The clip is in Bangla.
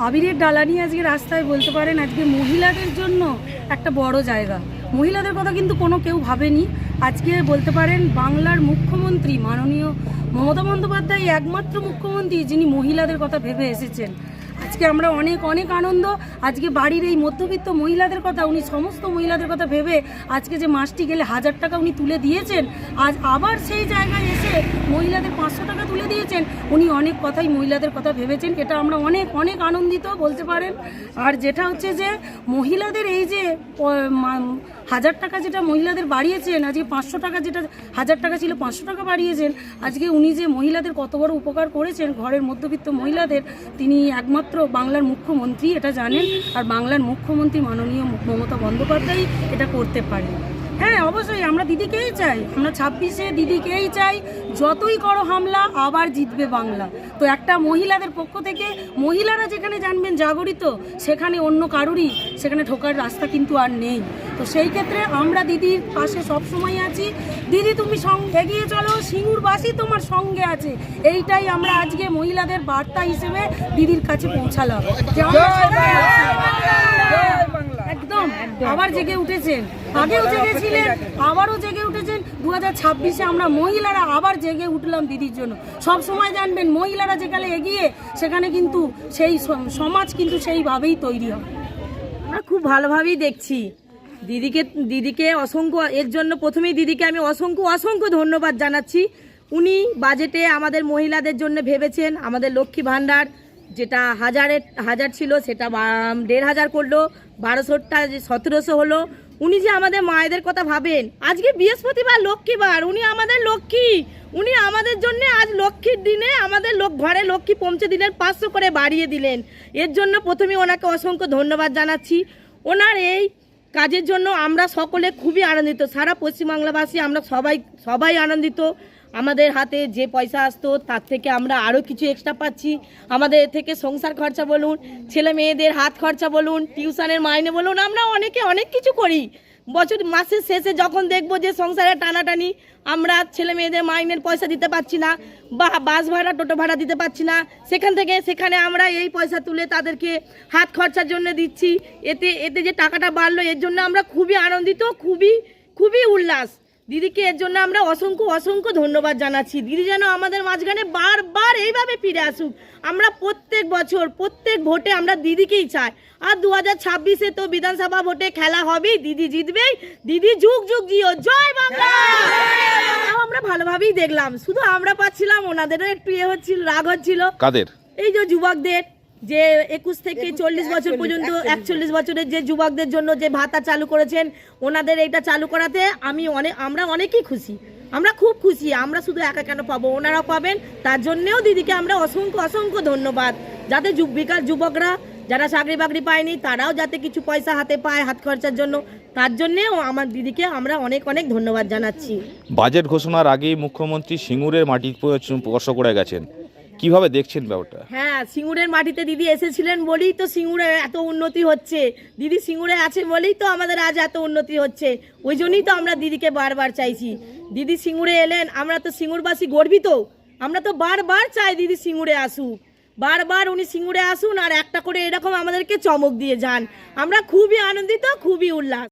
আবিরের ডালা নিয়ে আজকে রাস্তায় বলতে পারেন আজকে মহিলাদের জন্য একটা বড় জায়গা। মহিলাদের কথা কিন্তু কেউ ভাবেনি। আজকে বলতে পারেন বাংলার মুখ্যমন্ত্রী মাননীয় মমতা বন্দ্যোপাধ্যায় একমাত্র মুখ্যমন্ত্রী যিনি মহিলাদের কথা ভেবে এসেছেন। আজকে আমরা অনেক আনন্দ। আজকে বাড়ির এই মধ্যবিত্ত মহিলাদের কথা উনি সমস্ত মহিলাদের কথা ভেবে আজকে যে মাসটি গেলে 1000 টাকা উনি তুলে দিয়েছেন, আজ আবার সেই জায়গায় এসে মহিলাদের 500 টাকা তুলে দিয়েছেন। উনি অনেক কথাই মহিলাদের কথা ভেবেছেন, এটা আমরা অনেক আনন্দিত বলতে পারেন। আর যেটা হচ্ছে যে মহিলাদের এই যে 1000 টাকা যেটা মহিলাদের বাড়িয়েছেন, আজকে 500 টাকা, যেটা 1000 টাকা ছিল 500 টাকা বাড়িয়েছেন। আজকে উনি যে মহিলাদের কত বড় উপকার করেছেন, ঘরের মধ্যবিত্ত মহিলাদের, তিনি একমাত্র বাংলার মুখ্যমন্ত্রী এটা জানেন। আর বাংলার মুখ্যমন্ত্রী মাননীয় মমতা বন্দ্যোপাধ্যায় এটা করতে পারে। হ্যাঁ, অবশ্যই আমরা দিদিকেই চাই, আমরা 26-এ দিদিকেই চাই। যতই করো হামলা, আবার জিতবে বাংলা। তো একটা মহিলাদের পক্ষ থেকে মহিলারা যেখানে জানবেন জাগরিত, সেখানে অন্য কারুরই সেখানে ঢোকার রাস্তা কিন্তু আর নেই। তো সেই ক্ষেত্রে আমরা দিদির পাশে সবসময় আছি। দিদি তুমি এগিয়ে চলো, সিঙ্গুরবাসী তোমার সঙ্গে আছে। এইটাই আমরা আজকে মহিলাদের বার্তা হিসেবে দিদির কাছে পৌঁছালাম। একদম আবার জেগে উঠেছেন, আগেও জেগেছিলেন, আবারও জেগে উঠেছেন। 2026-এ আমরা মহিলারা আবার জেগে উঠলাম দিদির জন্য। সব সময় জানবেন মহিলারা যেখানে এগিয়ে, সেখানে কিন্তু সেই সমাজ কিন্তু সেইভাবেই তৈরি হয়। আমরা খুব ভালোভাবেই দেখছি দিদিকে অসংখ্য, এর জন্য প্রথমেই দিদিকে আমি অসংখ্য ধন্যবাদ জানাচ্ছি। উনি বাজেটে আমাদের মহিলাদের জন্য ভেবেছেন। আমাদের লক্ষ্মী ভাণ্ডার যেটা 1000 ছিল সেটা 1500 করলো, 1200টা 1700 হলো। উনি যে আমাদের মায়েদের কথা ভাবেন। আজকে বৃহস্পতিবার, লক্ষ্মীবার, উনি আমাদের লক্ষ্মী। উনি আমাদের জন্য আজ লক্ষ্মীর দিনে আমাদের ঘরে লক্ষ্মী পৌঁছে দিলেন, 500 করে বাড়িয়ে দিলেন। এর জন্য প্রথমে ওনাকে অসংখ্য ধন্যবাদ জানাচ্ছি। ওনার এই কাজের জন্য আমরা সকলে খুবই আনন্দিত। সারা পশ্চিমবাংলাবাসী আমরা সবাই আনন্দিত। আমাদের হাতে যে পয়সা আসতো তার থেকে আমরা আরও কিছু এক্সট্রা পাচ্ছি। আমাদের থেকে সংসার খরচা বলুন, ছেলে মেয়েদের হাত খরচা বলুন, টিউশনের মাইনে বলুন, আমরা অনেক কিছু করি। মাসের শেষে যখন দেখব যে সংসারে টানাটানি, আমরা ছেলে মেয়েদের মাইনের পয়সা দিতে পারছি না, বা বাস ভাড়া টোটো ভাড়া দিতে পারছি না, সেখানে আমরা এই পয়সা তুলে তাদেরকে হাত খরচার জন্য দিচ্ছি। এতে যে টাকাটা বাড়লো, এর জন্য আমরা খুবই আনন্দিত, খুবই উল্লাস। দিদিকে এর জন্য আমরা অসংখ্য ধন্যবাদ জানাচ্ছি। দিদি যেন আমাদের মাঝখানে বারবার এইভাবে ফিরে আসুক। আমরা প্রত্যেক বছর প্রত্যেক ভোটে আমরা দিদিকেই চাই। আর 2026-এ তো বিধানসভা ভোটে খেলা হবেই, দিদি জিতবেই। দিদি যুগ জিও, জয় বাংলা। আমরা ভালোভাবেই দেখলাম, শুধু আমরা পাচ্ছিলাম, ওনাদেরও একটু হচ্ছিল, রাগ হচ্ছিল। কাদের? এই যে যুবকদের, যে 21 থেকে 40 বছর পর্যন্ত 41 বছরের যে যুবকদের জন্য যে ভাতা চালু করেছেন, ওনাদের এইটা চালু করাতে আমরা অনেকেই খুশি। আমরা খুব খুশি। আমরা শুধু একা কেন পাবো, ওনারাও পাবেন। তার জন্যেও দিদিকে আমরা অসংখ্য ধন্যবাদ। যাতে যুবকরা যারা চাকরি বাকরি পায়নি, তারাও যাতে কিছু পয়সা হাতে পায় হাত খরচার জন্য, তার জন্যেও আমার দিদিকে আমরা অনেক ধন্যবাদ জানাচ্ছি। বাজেট ঘোষণার আগেই মুখ্যমন্ত্রী সিঙ্গুরের মাটি স্পর্শ করে গেছেন, কিভাবে দেখছেন ব্যাপারটা? হ্যাঁ, সিঙ্গুরের মাটিতে দিদি এসেছিলেন বলেই তো সিঙ্গুরে এত উন্নতি হচ্ছে। দিদি সিঙ্গুরে আছে বলেই তো আমাদের আজ এত উন্নতি হচ্ছে। ওই জন্যই তো আমরা দিদিকে বারবার চাইছি। দিদি সিঙ্গুরে এলেন, আমরা তো সিঙ্গুরবাসী গর্বিত। আমরা তো বারবার চাই দিদি সিঙ্গুরে আসুক, বারবার উনি সিঙ্গুরে আসুন, আর একটা করে এরকম আমাদেরকে চমক দিয়ে যান। আমরা খুবই আনন্দিত, খুবই উল্লাস।